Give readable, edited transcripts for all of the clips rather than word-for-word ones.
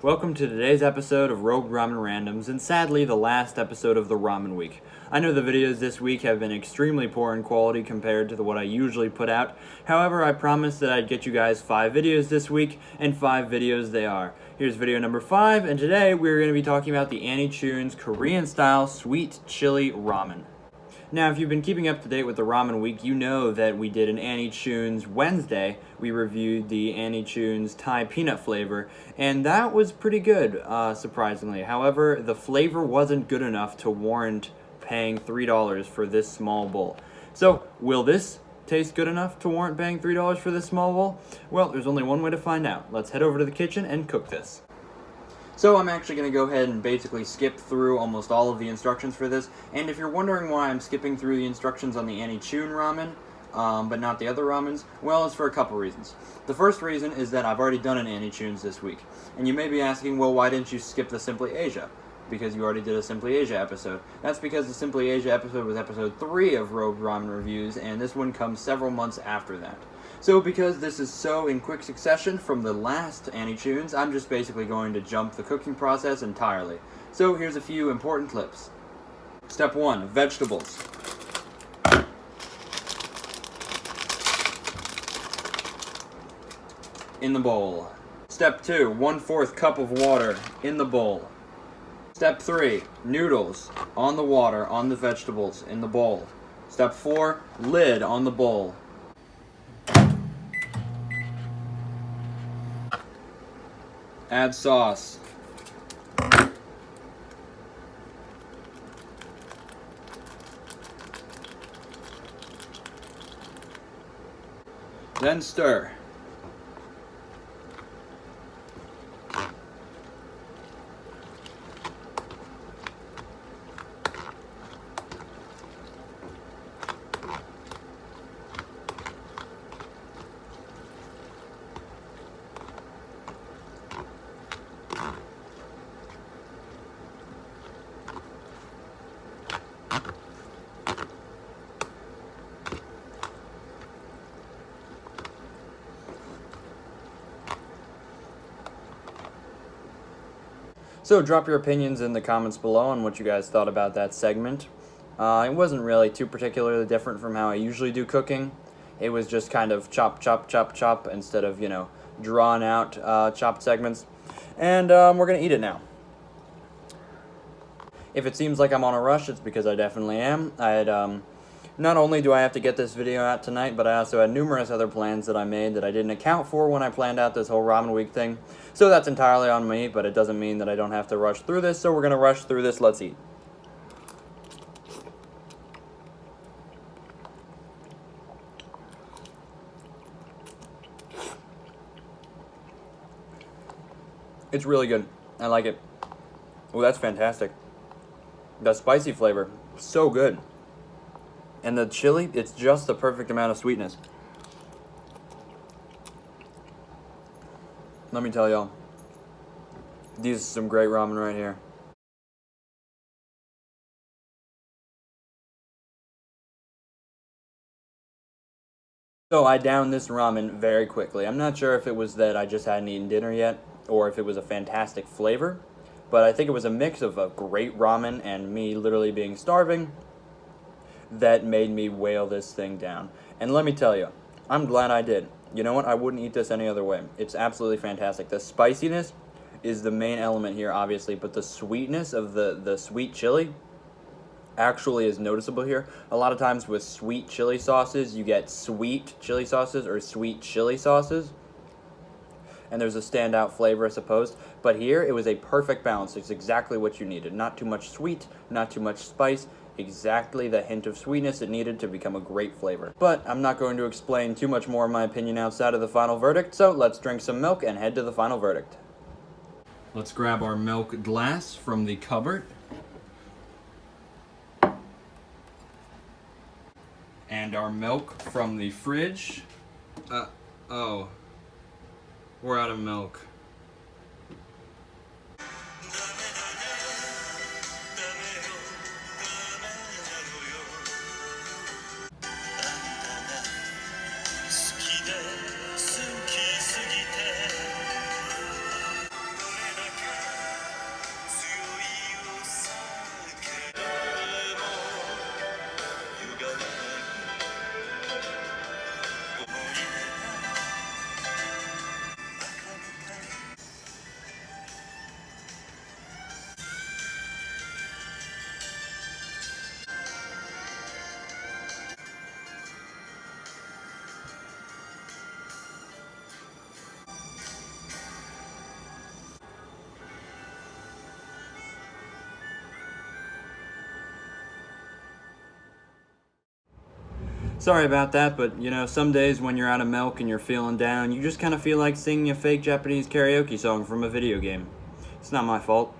Welcome to today's episode of Rogue Ramen Randoms, and sadly the last episode of the Ramen Week. I know the videos this week have been extremely poor in quality compared to what I usually put out. However, I promised that I'd get you guys 5 videos this week, and 5 videos they are. Here's video number 5, and today we're going to be talking about the Annie Chun's Korean-style sweet chili ramen. Now, if you've been keeping up to date with the Ramen Week, you know that we did an Annie Chun's Wednesday. We reviewed the Annie Chun's Thai peanut flavor, and that was pretty good, surprisingly. However, the flavor wasn't good enough to warrant paying $3 for this small bowl. So, will this taste good enough to warrant paying $3 for this small bowl? Well, there's only one way to find out. Let's head over to the kitchen and cook this. So I'm actually going to go ahead and basically skip through almost all of the instructions for this, and if you're wondering why I'm skipping through the instructions on the Annie Chun ramen, but not the other ramens, well, it's for a couple reasons. The first reason is that I've already done an Annie Chun's this week, and you may be asking, well, why didn't you skip the Simply Asia? Because you already did a Simply Asia episode. That's because the Simply Asia episode was episode 3 of Rogue Ramen Reviews, and this one comes several months after that. So because this is so in quick succession from the last Annie Chun's, I'm just basically going to jump the cooking process entirely. So here's a few important clips. Step 1, vegetables. In the bowl. Step 2, 1/4 cup of water in the bowl. Step 3, noodles on the water, on the vegetables, in the bowl. Step 4, lid on the bowl. Add sauce. Then stir. So drop your opinions in the comments below on what you guys thought about that segment. It wasn't really too particularly different from how I usually do cooking. It was just kind of chop, chop, chop, chop instead of, drawn out chopped segments. And we're going to eat it now. If it seems like I'm on a rush, it's because I definitely am. Not only do I have to get this video out tonight, but I also had numerous other plans that I made that I didn't account for when I planned out this whole Ramen Week thing. So that's entirely on me, but it doesn't mean that I don't have to rush through this, so we're going to rush through this. Let's eat. It's really good. I like it. Oh, that's fantastic. The spicy flavor, so good. And the chili, it's just the perfect amount of sweetness. Let me tell y'all, these are some great ramen right here. So I downed this ramen very quickly. I'm not sure if it was that I just hadn't eaten dinner yet, or if it was a fantastic flavor, but I think it was a mix of a great ramen and me literally being starving that made me whale this thing down. And let me tell you, I'm glad I did. You know what? I wouldn't eat this any other way. It's absolutely fantastic. The spiciness is the main element here, obviously, but the sweetness of the sweet chili actually is noticeable here. A lot of times with sweet chili sauces, you get sweet chili sauces or sweet chili sauces, and there's a standout flavor, I suppose. But here, it was a perfect balance. It's exactly what you needed. Not too much sweet, not too much spice, exactly the hint of sweetness it needed to become a great flavor. But I'm not going to explain too much more of my opinion outside of the final verdict, so let's drink some milk and head to the final verdict. Let's grab our milk glass from the cupboard. And our milk from the fridge. Oh. We're out of milk. Sorry about that, but you know, some days when you're out of milk and you're feeling down, you just kind of feel like singing a fake Japanese karaoke song from a video game. It's not my fault.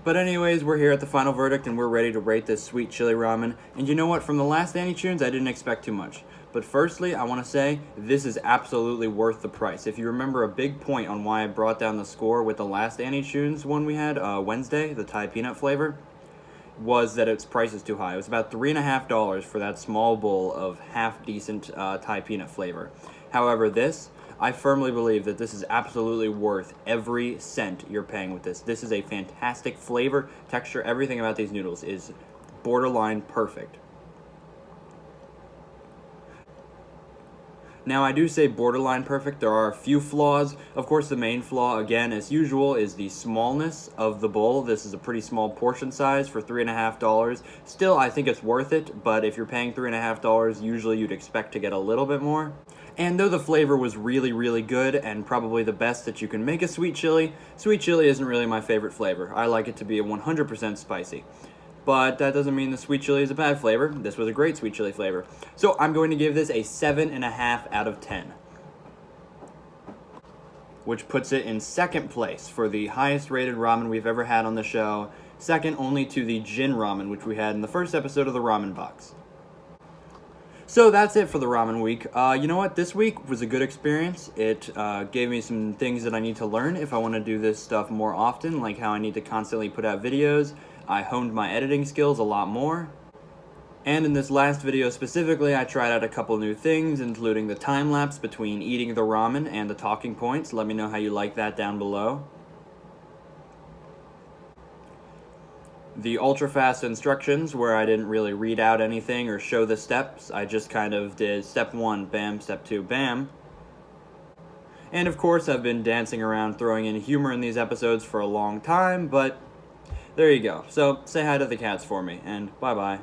But anyways, we're here at the final verdict and we're ready to rate this sweet chili ramen. And you know what, from the last Annie Tunes, I didn't expect too much. But firstly, I want to say, this is absolutely worth the price. If you remember, a big point on why I brought down the score with the last Annie Tunes one we had, Wednesday, the Thai peanut flavor, was that its price is too high. It was about $3.50 for that small bowl of half-decent Thai peanut flavor. However, I firmly believe that this is absolutely worth every cent you're paying with this. This is a fantastic flavor, texture, everything about these noodles is borderline perfect. Now, I do say borderline perfect. There are a few flaws. Of course, the main flaw, again, as usual, is the smallness of the bowl. This is a pretty small portion size for $3.50. Still, I think it's worth it, but if you're paying $3.50, usually you'd expect to get a little bit more. And though the flavor was really, really good and probably the best that you can make a sweet chili isn't really my favorite flavor. I like it to be 100% spicy. But that doesn't mean the sweet chili is a bad flavor. This was a great sweet chili flavor. So I'm going to give this a 7.5 out of 10. Which puts it in second place for the highest rated ramen we've ever had on the show. Second only to the Jin ramen, which we had in the first episode of the Ramen Box. So that's it for the ramen week. You know what? This week was a good experience. It gave me some things that I need to learn if I want to do this stuff more often, like how I need to constantly put out videos. I honed my editing skills a lot more. And in this last video specifically, I tried out a couple new things, including the time-lapse between eating the ramen and the talking points. Let me know how you like that down below. The ultra-fast instructions, where I didn't really read out anything or show the steps. I just kind of did step 1, bam, step 2, bam. And of course, I've been dancing around throwing in humor in these episodes for a long time, but there you go. So, say hi to the cats for me, and bye-bye.